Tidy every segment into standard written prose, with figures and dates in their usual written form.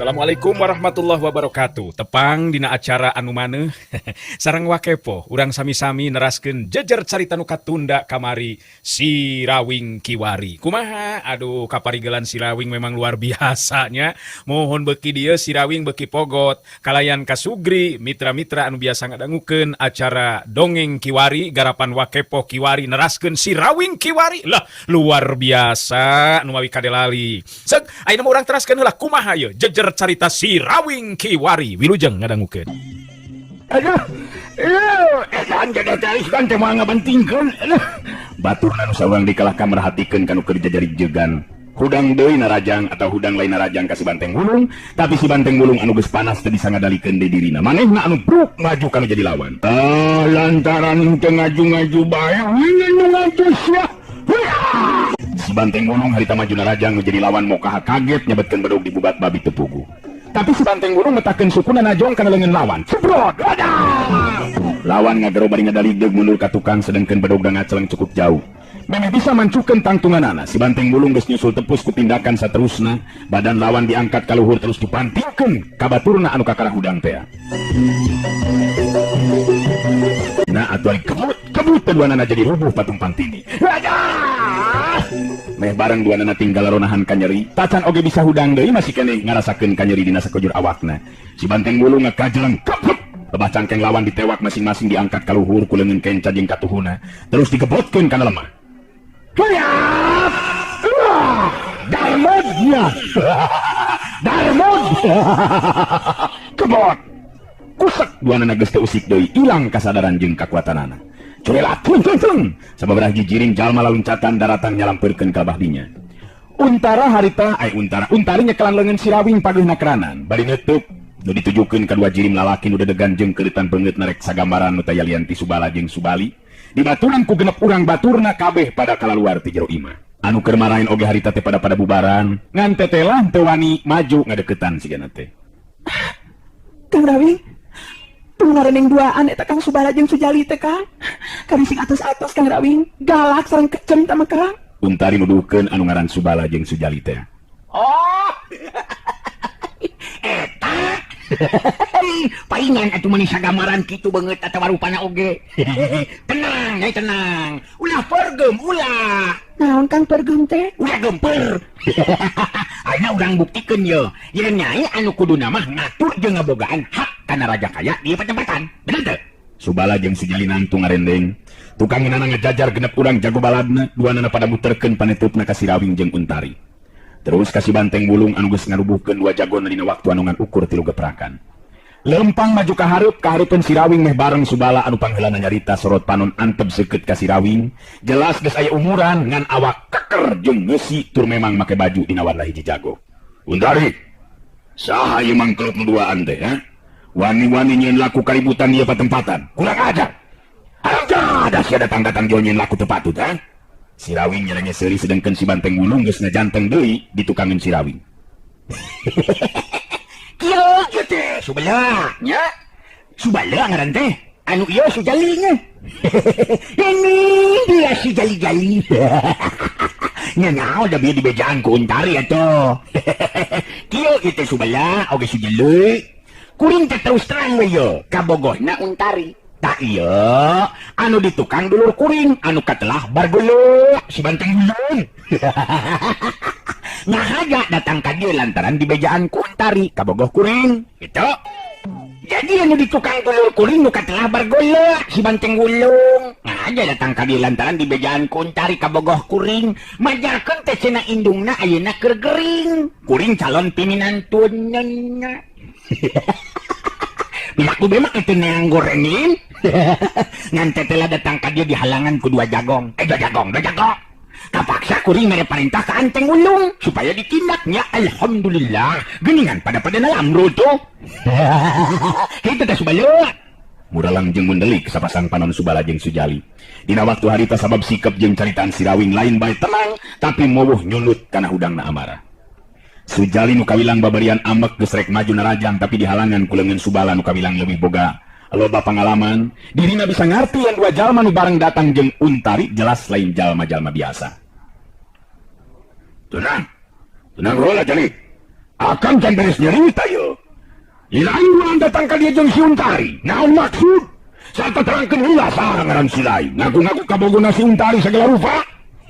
Assalamualaikum warahmatullahi wabarakatuh. Tepang dina acara anu maneh sareng wakepo urang sami-sami neraskeun jejer carita nu katunda kamari si Rawing Kiwari. Kumaha? Aduh, kaparigelan si Rawing memang luar biasanya. Mohon beuki dieu si Rawing beuki pogot kalayan kasugri mitra-mitra anu biasa ngadangukeun acara dongeng Kiwari garapan wakepo Kiwari neraskeun si Rawing Kiwari. Lah, luar biasa anu mawi kadelali. Seug, ayeuna mah urang teraskeun heula kumaha ye jejer carita si Rawing Kiwari. Wilujeng ngadangukeun. Aduh, edan jadi teh kan teh moal ngabantingkeun. Batur anu sawang dikalahkan merhatikeun kanu keur jajarig-jegan. Hudang deui narajang atau hudang lain narajang ka si Banteng Wulung, tapi si Banteng Wulung anu geus panas teu bisa ngadalikeun deui dirina. Manehna anu bruk maju kana jadi lawan. Lantaran teu ngaju-ngaju bae, ingin ngatusnya. Si Banteng Wulung harita maju narajang nu jadi lawan mokaha kaget nyebetkeun bedog dibubat babi tepugu. Tapi si Banteng Wulung ngetakeun sukuna najong kana leungeun lawan. Sebrot. Lawan ngagero bari ngadaligdeug mundur ka tukang sedengkeun bedog da ngaceleng cukup jauh. Memang bisa mancukeun tangtunganana. Si Banteng Wulung geus nyusul tepus ku tindakan saterusna. Badan lawan diangkat ka luhur terus dipantingkeun ka baturna anu kakara hudang teh. Nah atuh kebut keduanana jadi rubuh patumpang tini. Meh bareng duanana tinggal ronahan kanyeri. Tacan oge bisa hudang deui masih keneh ngarasakeun kanyeri dina sakojur awakna. Si Banteng Wulung ngakajeleng kebut. Lebah cangkeng lawan ditewak masing-masing diangkat ka luhur ku leungeun kenca jeung katuhuna. Terus digebotkeun kana lemah. Hayap! Darmodnya! Darmod! Kebot! Kusek duanana geus teu usik deui, ilang kasadaran jeung kakuatanana. Curelat tuntun sababaraha jijiring jalma laluncatan daratan nyalampeurkeun ka bahdinya. Untara harita untari nyekelan leungeun si Rawing pageuna keranan bari neuteuk nu ditujukeun ka dua jirim lalaki nu dedegan jeung keuritan beungeut narek sagambaran nu taya lian ti Subala jeung Subali dibaturan ku genep urang baturna kabeh pada kalaluar ti jero imah. Anu keur marahin oge harita teh pada bubaran ngan tetelah teu wani maju ngadeukeutan sigana teh. Kang Rawing pengareneng duaan eta Kang Subala jeung Sujali teh Kang. Karising atos-atos Kang Rawing, galak sareng kejem tah Kang. Untari nuduhkeun anu ngaran Subala jeung Sujali teh. Oh. Eta. Paingan atuh meuni sagamaran kitu beungeut atawa rupana oge. Tenang, nyai tenang. Ulah pergem, ulah. Naon Kang pergem teh? Ulah gemper. Ayeuna urang buktikeun ye. Yen nyai anu kuduna mah ngatur jeung ngabogaan hak kana raja kaya di patempatan. Bener teu? Subala jeung Sujali nangtung ngarendeng. Tukanginana ngajajar genep urang jago baladna, duanana pada muterkeun panetupna ka si Rawing jeung Untari. Terus ka si Banteng Wulung anu geus ngarubuhkeun dua jagona dina waktu anu ngan ukur 3 geprakan. Lempang maju ka hareupeun si Rawing meh bareng Subala anu pangheulana nyarita sorot panon antep seukeut ka si Rawing. Jelas geus aya umuran ngan awak keker jeung ngeusi tur memang make baju dina warna hiji jago. Untari, saha ieu mangkelep nu duaan teh ha? Wani-wani nyieun laku kaributan ieu patempatan. Kurang ajar. Ada sia datang-datang jol nyieun laku teu patut ha? Si Rawing nyerenge seuri sedengkeun si Banteng Wulung geus ngajanteng deui di tukangeun si Rawing. Kieu ieu teh Subala nya. Subala ngaran teh. Anu ieu Sujali nya. Ini dia si jali-jali. Nya naon da bieu dibejaan ku Untari atuh. Kieu ieu teh Subala oge Sujali. Kuring teh terus terang we ye kabogohna Untari. Tak iya, anu ditukang dulur kuring, anu katelah bargolo si Banteng Wulung. Ngahaga datang ka dieu lantaran dibejaan ku Untari kabogoh kuring. Gitu. Jadi anu ditukang dulur kuring nu katelah bargolo si Banteng Wulung. Ngahaga datang ka dieu lantaran dibejaan ku Untari kabogoh kuring. Majarkeun teh cenah indungna ayeuna keur gering. Kuring calon piminantunna. Laku bemak itu neang gorengin. Ngan tetela datang ka dia di halangan ku dua jagong. Dua jagong. Kapaksa kuring mere perintah ka Anteng Wulung supaya ditindaknya. Alhamdulillah. Geningan pada nalamro tuh. Itu teh Subala. Muralang jeung mundelik sapasang panon Subala jeung Sujali. Dina waktu harita sabab sikep jeung caritaan si Rawing lain bae tenang tapi mobuh nyulut kana hudangna amarah. Sujali nu kawilang babarian amek geus rek maju narajang tapi dihalangan ku leungeun Subala nu kawilang leuwih boga loba pangalaman. Dirina bisa ngarti yang dua jalma nu bareng datang jeung Untari jelas lain jalma-jalma biasa. Tenang heula Jali. Akan can beres nyerita yo. Ilain bulan datang ka dia jeung si Untari. Naon maksud? Saat terangkeun heula saha ngaran si lain. Ngaku-ngaku kabogona si Untari segala rupa.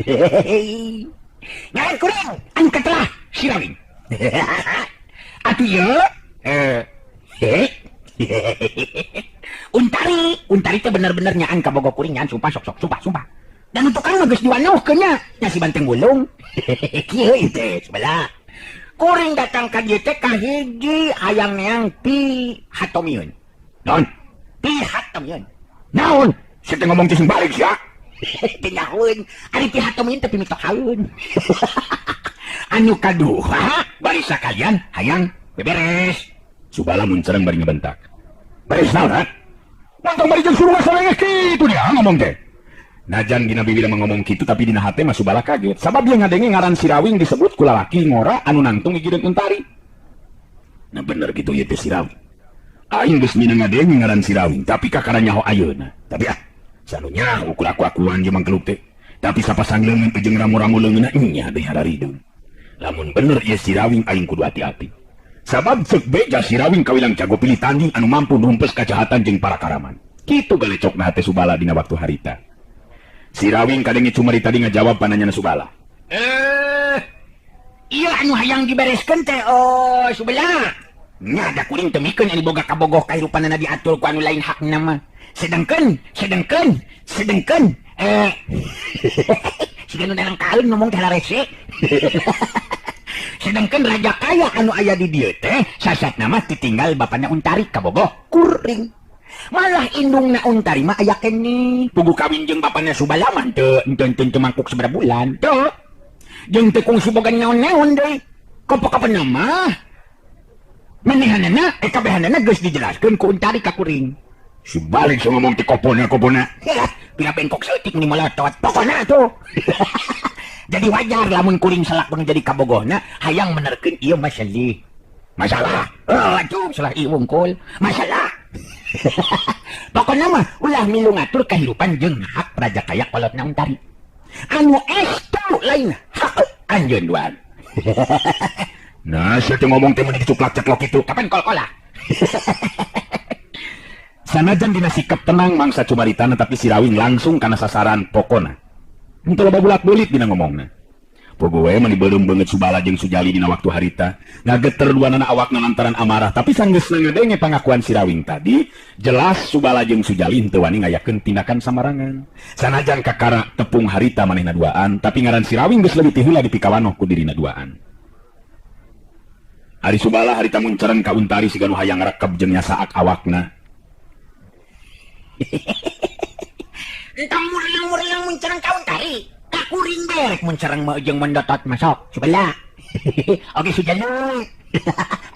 Hehehe. Ngaran kurang, anu katelah si Rawing. Atuh ye. Untari teh bener-bener nyaan kabogo kuring nyaan sumpah sok sumpah. Dan untuk kan geus diwanohkeun nya si Banteng Bulung. Kieu teh sebelah. Kuring datang ka dieu teh kahiji hayang neang pi hatomieun. Naon? Pi hatomieun. Naon? Saya teh ngomong teh balik sia. Teh nyahoeun, ari pi hatomieun teh pi mitok haeun. Anu kaduha, bari sakalian hayang beberes. Subala mun cereng bari ngebentak. Beres naon, ha? Nonton bari jeung suruh salengeh kitu dia ngomong teh. Najan dina bibir ngomong kitu tapi dina hate mah Subala kaget. Sabab dia ngadenge ngaran si Rawing disebut ku lalaki ngora anu nangtung igireun Untari. Nah bener gitu ieu teh si Rawing. Aing geus mina ngadenge ngaran si Rawing tapi kakara nyaho ayeuna. Tapi sanunya ukur aku-akuan jeung mangkeluk teh. Tapi sapasang leungeun jeung ramu-ramu leungeunna nya deui hararideung. Lamun bener ieu si Rawing aing kudu hati-hati. Sabab ceuk beja si Rawing kawilang jago pilih tanding anu mampu numpes kajahatan jeung para karaman. Kitu galecokna hate Subala dina waktu harita. Si Rawing kadenge cumarita di ngajawab pananyana Subala. Iya anu hayang dibereskeun teh Subala. Nya da kuring teu mikeun anu boga kabogoh kahirupanna diatur ku anu lain hakna mah. Sedengkeun siga nu dalam kaeun ngomong teh rese. Sedengkeun raja kaya anu aya di dieu teh sasatna mah ditinggal bapana Untari kabogoh kuring. Malah indungna Untari mah aya keneh pugu kawin jeung bapana Subala mah teu mangkuk sabaraha bulan teu jeung teu kungsi boga naon-naon deui kopo-kopona mah manehanana kabehanana geus dijelaskeun ku Untari ka kuring. Si balik so ngomong ti kopona pila bengkok seutik mun molotot pokona tuh. Jadi wajar lamun kuring salak jadi kabogohna hayang menerkeun ieu masalah atuh salah ieu wungkul masalah. Pokoknya mah ulah milu ngatur kehidupan jeung hak raja kaya kolotna Untari. Anu estu lain hak anjeun duan. Nah, saya teh ngomong teh mun dicuplak-ceplok itu kapan kol-kola. Sanajan dina sikap tenang mangsa cumaritana tapi si Rawing langsung kana sasaran pokona. Henteu loba bulat-bulit dina ngomongna. Pogo we mani beureum beungeut Subala jeung Sujali dina waktu harita. Ngageter duanana awakna lantaran amarah tapi sanggeus ngadenge pangakuan si Rawing tadi, jelas Subala jeung Sujali henteu wani ngayakeun tindakan samarangan. Sanajan kakara tepung harita manehna duaan, tapi ngaran si Rawing geus leuwih ti heula dipikawanoh ku dirina duaan. Ari Subala harita muncereng ka Untari siga nu hayang ngrekep jeung nyasaak awakna. Entah murlang muncereng ka Untari. Kuring berek muncereng mah jeung mendotot masuk Subala. Oke Sujali.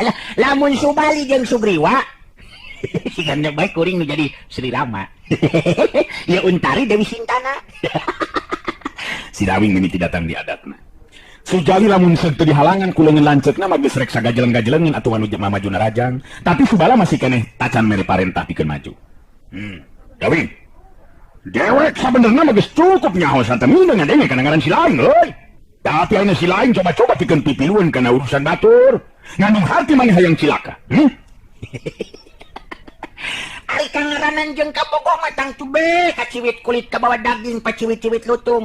Alah lamun Subali jeung Sugriwa. Sigana bae kuring nu jadi Sri Rama. Ya Untari Dewi Sintana. Si Rawing mimiti datang di adatna. Sujali lamun seug teu dihalangan ku leungeun lanceukna mah geus rek sagajeleng-gajelengeun atuh anu mamajuna rajang, tapi Subala masih keneh tacan mere parentah pikeun maju. Rawing. Dewek sabenerna mah geus cukup nyaho santemina ngadenge kana ngaran si lain euy. Tapi ayeuna si lain coba-coba pikeun pipilueun kana urusan batur. Ngandung hati maneh hayang cilaka. Ari kangaranan jeung kabogoh mah tang tube kaciwit kulit ka bawah daging paciwit-ciwit lutung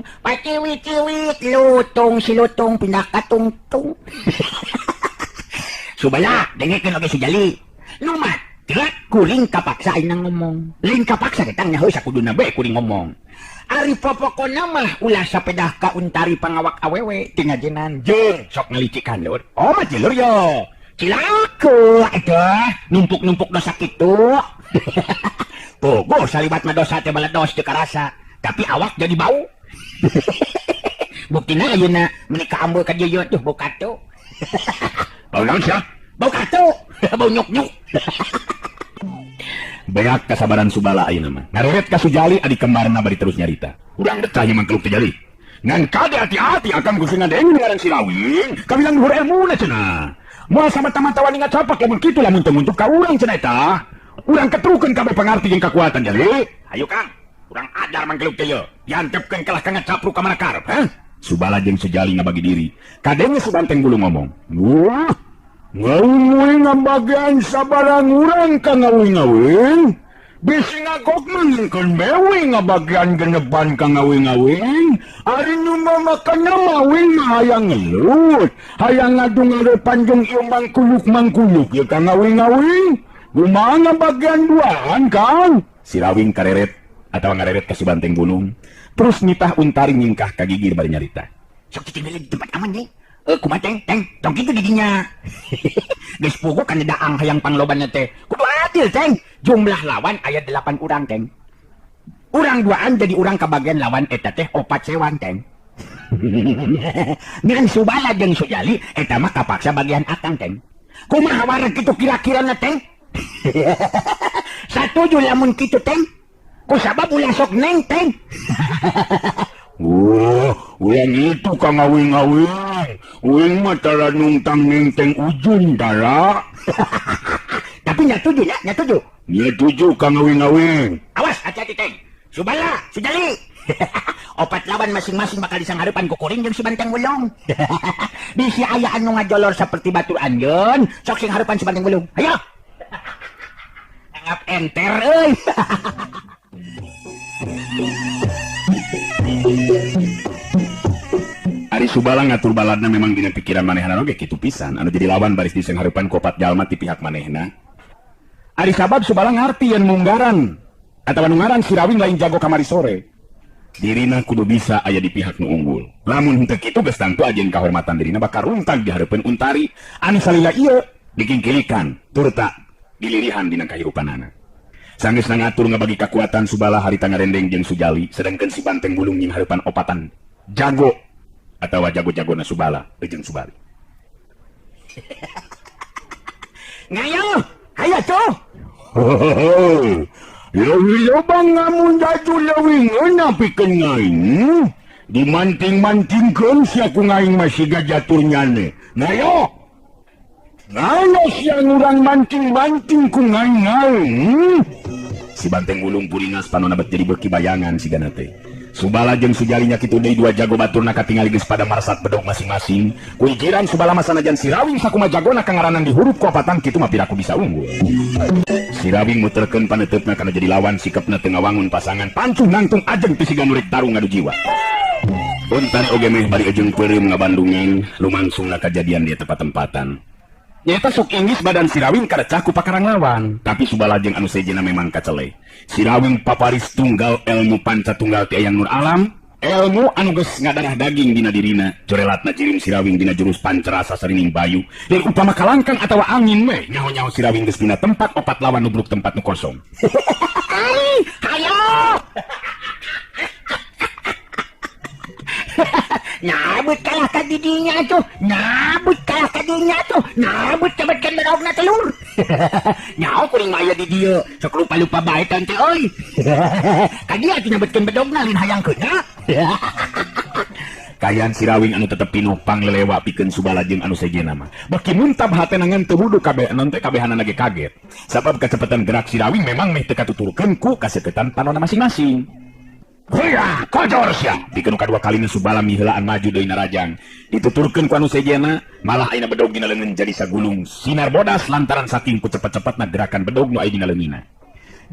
si lutung pindah ka tungtung. Subala dengekeun oge Sujali. Numat kuring kapaksa ayeuna ngomong. Lain kapaksa ketang nyaho sakuduna bae kuring ngomong. Ari popokona mah ulah sapedah ka Untari pangawak awewe tingajenan Jeung sok ngelicikan lur. Oh mah jelur yo. Cilaku atuh numpuk-numpuk dosa kitu. Pogo salibat mah dosa teh baledos teu karasa, tapi awak jadi bau. Buktina ayeuna menika ambeul ka dieu tuh bau katu. Bau naon sia? Bau katu, bau nyuk-nyuk. Beak kasabaran Subala ayeuna mah. Ngareret ka Sujali adik kembarna bari terus nyarita. Urang deuk tah mangkeluk teh Jali. Ngan kade hati-hati akan kusingan deui ngaran si Rawing, kabilang luhur elmuna cenah. Moal samata-mata wani ngacapak lamun kitu lamun teu muntuk ka urang cenah eta. Urang ketrukeun kabeh pangarti jeung kakuatan Jali. Ayo Kang, urang ajar mangkeluk teh yeuh. Diantepkeun kalah ka ngacapruk ka mana karep, ha? Subala jeung Sujali ngabagi diri. Kadenge si Banteng Bulung ngomong. ngawing nga bagian sa barang urang ka ngawing-ngawing. Bisi nga kokman kan mewing nga bagian geneban ka ngawing-ngawing. Ari nyo mamakan na mawing mahayang ngelut. Hayang nga dungarepan yung iyong mangkuluk-mangkuluk ya ka ngawing-ngawing. Gumawa nga bagian duaan kan. Si Rawing kareret atau ngareret ka si Banteng Gulung. Terus nitah untari nyingkah kagigir bari nyarita. Sok tinggal di tempat aman nih. Kumateng, teng, tong gitu didinya. Geus pugu kan daang hayang pangloban teh. Kudu adil, teng. Jumlah lawan aya 8 urang, teng. Urang duaan jadi urang kabagian lawan eta teh 4 sewan, teng. Ngan Subala jeung Sujali eta mah kapaksa bagian akang, teng. Kumaha wareg kitu kira-kirana, teng? Satuju lamun kitu, teng. Kusabab ulah sok neng, teng. Ulang itu ka ngawing-ngawing. Uing mah tara nungtang nengteng ujung tara. Tapi nyatuju, ya, nyatuju. Nyatuju ka ngawing-ngawing. Awas, hati-hati, teng. Subala, Sujali. 4 lawan masing-masing bakal disangharepan ku kuring jeung si Banteng Gulung. Bisi aya anu ngajolor saperti batur anjeun, sok sing harepan si Banteng Gulung. Hayo. Angap enter euy. Ari Subala ngatur baladna memang dina pikiran manehna oge kitu pisan anu jadi lawan baris disangharepan ku 4 jalma ti pihak manehna. Ari sabab Subala ngarti yen munggaran atawa nungaran si Rawing lain jago kamari sore. Dirina kudu bisa aya di pihak nu unggul. Lamun henteu kitu geus tangtu ajeun kahormatan dirina bakal runtag di hareupeun Untari anu salila ieu dikingkilikan turta dilirihan dina kahirupanana. Sanggeus ngatur ngabagi kekuatan Subala harita ngarendeng jeung Sujali sedangkeun si Banteng Gulung nying hareupan opatan jago atawa jago-jagona Subala jeung Subali. Ngayo, hayo tuh. Yo bang ngamun jaju lewingeun napikeun ngaing. Dimanting-mantingkeun sia ku ngaing masih gajatur nyane. Ngayo. Ngayo sia ngurang manting-manting ku ngaing-ngaing. Si Banteng Gulung puringas panonna bet jadi beuki bayangan sigana teh. Subala jeung Sujalinya kitu deui dua jago baturna katingali geus pada marsat bedog masing-masing. Ku ijiran Subala mah sanajan si Rawing sakumaha jagona kangaranan di huruf ku opatan kitu mah piraku bisa unggul. Si Rawing muterkeun paneutupna kana jadi lawan sikepna teu ngawangun pasangan pancuh nangtung ajeng ti siga nurik tarung ngadu jiwa. Untari oge meh bari ejeng peureum ngabandungin lumangsungna kajadian di tempat-tempatan. Nyata sok inggis badan si Rawing karecah ku pakarang lawan, tapi Subala jeung anu sejena memang kacele. Si Rawing paparis tunggal ilmu panca tunggal ti Ayang Nur Alam, ilmu anu geus ngadarah daging dina dirina. Corelatna cirim si Rawing dina jurus pancerasa sarining bayu. Dan upama kalangkang atawa angin meh nyaho-nyaho si Rawing geus dina tempat 4 lawan nubruk tempat nu kosong. Hayo. Nabut kalah ka didinya tuh, nabut kalah ka didinya tuh, nabut cabetkeun bedogna telur. Nyaho kuring maya di dieu, sok lupa-lupa bae tante euy. Ka dia atuh nyabetkeun bedogna lin hayangkeun ha. Kayan si Rawing anu tetep pinuh panglelewa pikeun Subala jeung anu sejena mah. Beki muntab hatenangan teu budu kabehan teh kabehanana ge kaget. Sabab kecepatan gerak si Rawing memang meh teu katuturkeun ku kaseuketan panonna masing-masing. Hoya, kojor sia. Pikeun kadua kalina Subala miheulaan maju deui narajang. Dituturkeun ku anu sejena, malah ayeuna bedog dina leungeun jadi sagulung sinar bodas lantaran saking ku cepet-cepetna gerakan bedog nu aya dina leungina.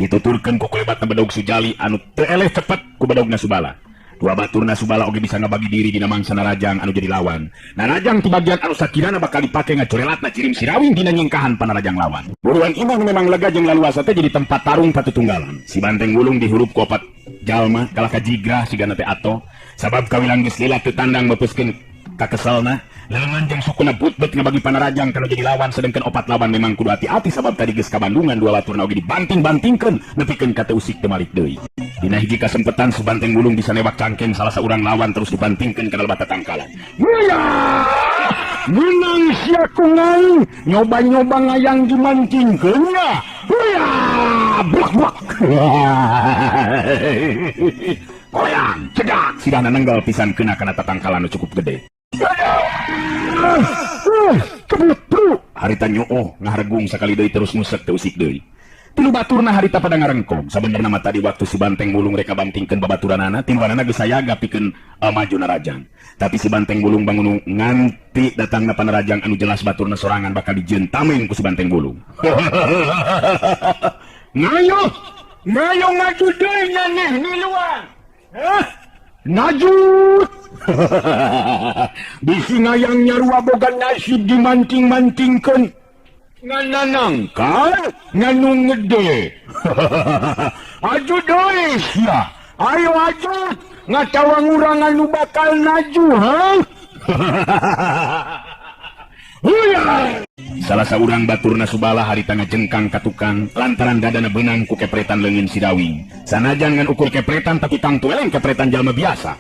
Dituturkeun ku kulebatna bedog Sujali anu teu eleh cepet ku bedogna Subala. Dua baturna Subala oge bisa ngabagi diri dina mangsa narajang anu jadi lawan. Narajang ti bagian anu sakirana bakal dipake ngacorelatna cirim si Rawing dina nyingkahan panarajang lawan. Buruan imang memang lega jeung laluasa teh jadi tempat tarung patutunggalan. Si Banteng Gulung dihurup ku 4 jalma kalah ka jigrah sigana teh ato. Sabab kawilang geus lila teu tandang mepeuskeun kakeselna. Leungeun jeung sukuna butbet ngabagi panarajang kana jadi lawan sedengkeun 4 lawan memang kudu hati-hati sabab tadi geus kabandungan dua baturna oge dibanting-bantingkeun nepikeun ka teu usik teu malik deui. Dina hiji kasempetan si Banteng Gulung bisa newak cangkeng salah saurang lawan terus dibantingkeun kana bata tangkalan. Muya! Menang sia ku ngaing, nyoba-nyoba ngayang dimancingkeun nya. Muya! Blak-blak. Koyang, cedak sidana nenggal pisan keuna kana tatangkalan nu cukup gede. Kebelet bro. Harita nyooh ngahargung sakali deui terus ngusek teu usik deui. Tilu baturna harita pada ngarengkong. Sabenerna mah tadi waktu si Banteng Bulung reka bantingkeun babaturanana, tiluanana geus sayaga pikeun maju narajang. Tapi si Banteng Bulung bangun nganti datangna panarajang anu jelas baturna sorangan bakal dijentamin ku si Banteng Bulung. Ngayo ngaju deui nyaneh niluan. Hah? Najut. Bisi ngayang nyarua boga nasib dimanting-mantingkeun. Ngananangka nganu ngede. Aju deui sia. Ayo aju ngatawang urang anu bakal naju, ha? Salah saurang baturna Subala harita ngajengkang ka tukang lantaran dadana beunang ku kepretan leungeun si Dawing. Sanajan ngan ukur kepretan tapi tangtu eleng kepretan jalma biasa.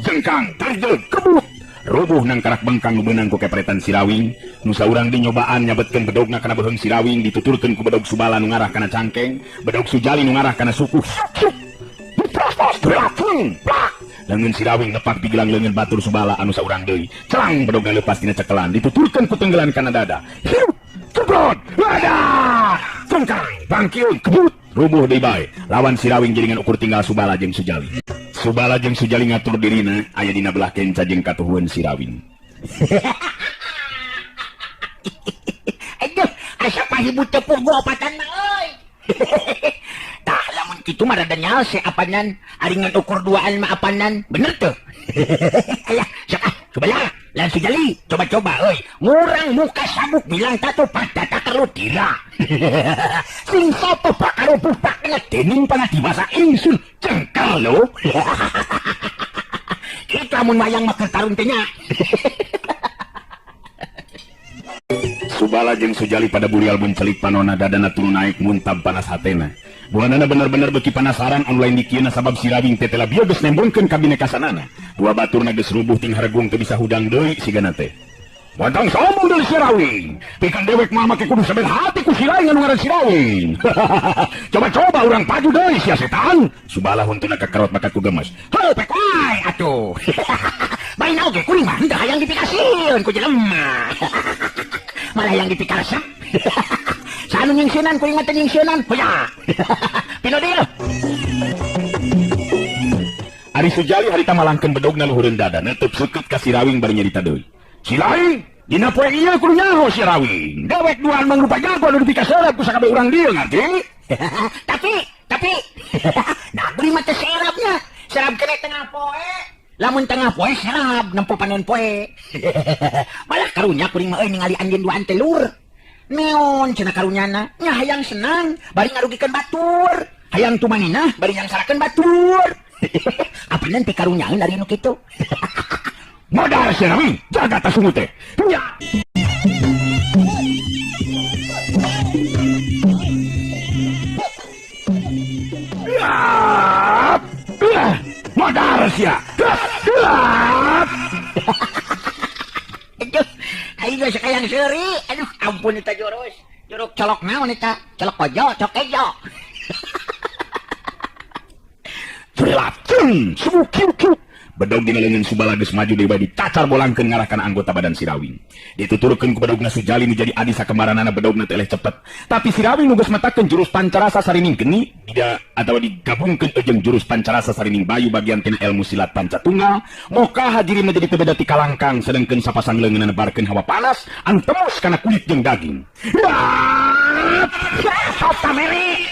Jengkang tardeg kebut. Rubuh nang karak bengkang nu beunang ku kepretan si Dawing. Nu saurang dinyobaan nyabetkeun bedogna kana beheung si Dawing dituturkeun ku bedog Subala nu ngarah kana cangkeng, bedog Sujali nu ngarah kana suku. Leungeun si Dawing nepak pigelang leungeun batur Subala anu saurang deui. Celang bedogna leupas tina cekelan dituturkeun ku tenggelan kana dada. Cebrot, wadah! Cengkang, bangkiun, kebut, rubuh deui bae. Lawan si Dawing jaringan ukur tinggal Subala jeung Sujali. Subala jeung Sujali ngatur dirina aya dina belah kenca jeung katuhueun si Dawing. Aduh, asa pahibut tepung gua opatan mah euy. Tah lamun kitu mah rada nyaho si apanan, aringan ukur duaan mah apanan. Bener tuh. Aya, sok kebelah. Lan Sujali, coba-coba euy. Ngurang muka sabuk bilang tatu patata kalau tira. Sing satu pakaro pupakna dening panati masa ingsun cengkal lo. Kita mun mayang mah tarung teh nya. Subala jeung Sujali pada burial mencelik panona dadana tulu naik muntab panas hatena. Buanana bener-bener beki penasaran online dikieuna sabab si Dawing teh teh labio geus nembongkeun ka binekasanana. Dua baturna geus rubuh ting haregung teu bisa hudang deui sigana teh. Wadang sombong deui si Dawing. Pikeun dewek mah make kudu saber hati ku si lain anu ngaran si Dawing. Coba-coba urang paju deui sia setan. Subala huntuna kakerot bakat ku gemes. Heuh pek wae atuh. Bae oge kuring mah henteu hayang dipikasieun ku jelema. Malah yang dipikarsep. Sanu nyingsinan kuring mah teh nyingsinan. Hoya. Pino deui. Ari Sujali harita malangkeun bedogna luhureun dada neuteuk seukeut ka si Dawing bari nyarita deui. Si lain dina poe ieu kudu nyaho si Dawing. Dewek duaan mangrupa jago anu dipikaseureup ku sakabeh urang dieu ngarti. Tapi nah beri mata serapnya. Serap kene tengah poe. Lamun tengah poe serap nempo panen poe. Malah karunya kuring mah euy ningali anjeun duaan teh lur. Neon cenah karunyana nya hayang senang bari ngarugikeun batur. Hayang tumanina bari nyangsarakeun batur. Apanan teh karunyaeun ari anu kitu. Modal si Dawing jaga tas sungut teh. Ya. Modal sia. Aduh, ayo sakayang seuri. Aduh, ampun eta jurus. Juruk colok naon eta? Colok kojo, cok ejo. Relapun, kiu. Bedog dina leungeun Subala geus maju deui bae ditacar bolangkeun ngarah kana anggota badan si Dawing. Dituturkeun ku bedogna Sujali nu jadi adi sakembaranana bedogna teh eleh cepet. Tapi si Dawing nu geus matakeun jurus pancarasa sarining geni tidak atawa digabungkeun jeung jurus pancarasa sarining bayu bagian tina ilmu silat pancatunggal, moka hajiri menjadi teu beda ti kalangkang sedengkeun sapasang leungeunna nebarkeun hawa panas anu tembus kana kulit jeung daging. Sok kameri.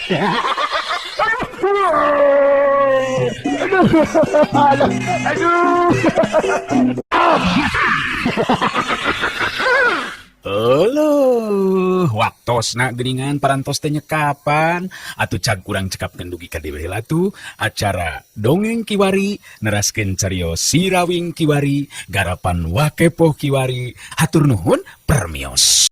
Aduh, waktosna geuningan parantos teh nyekapan atuh cag kurang cekapkeun dugi ka deui heula tuh acara Dongeng Kiwari neraskeun cariyos Si Rawing Kiwari garapan Wakepoh Kiwari hatur nuhun permios.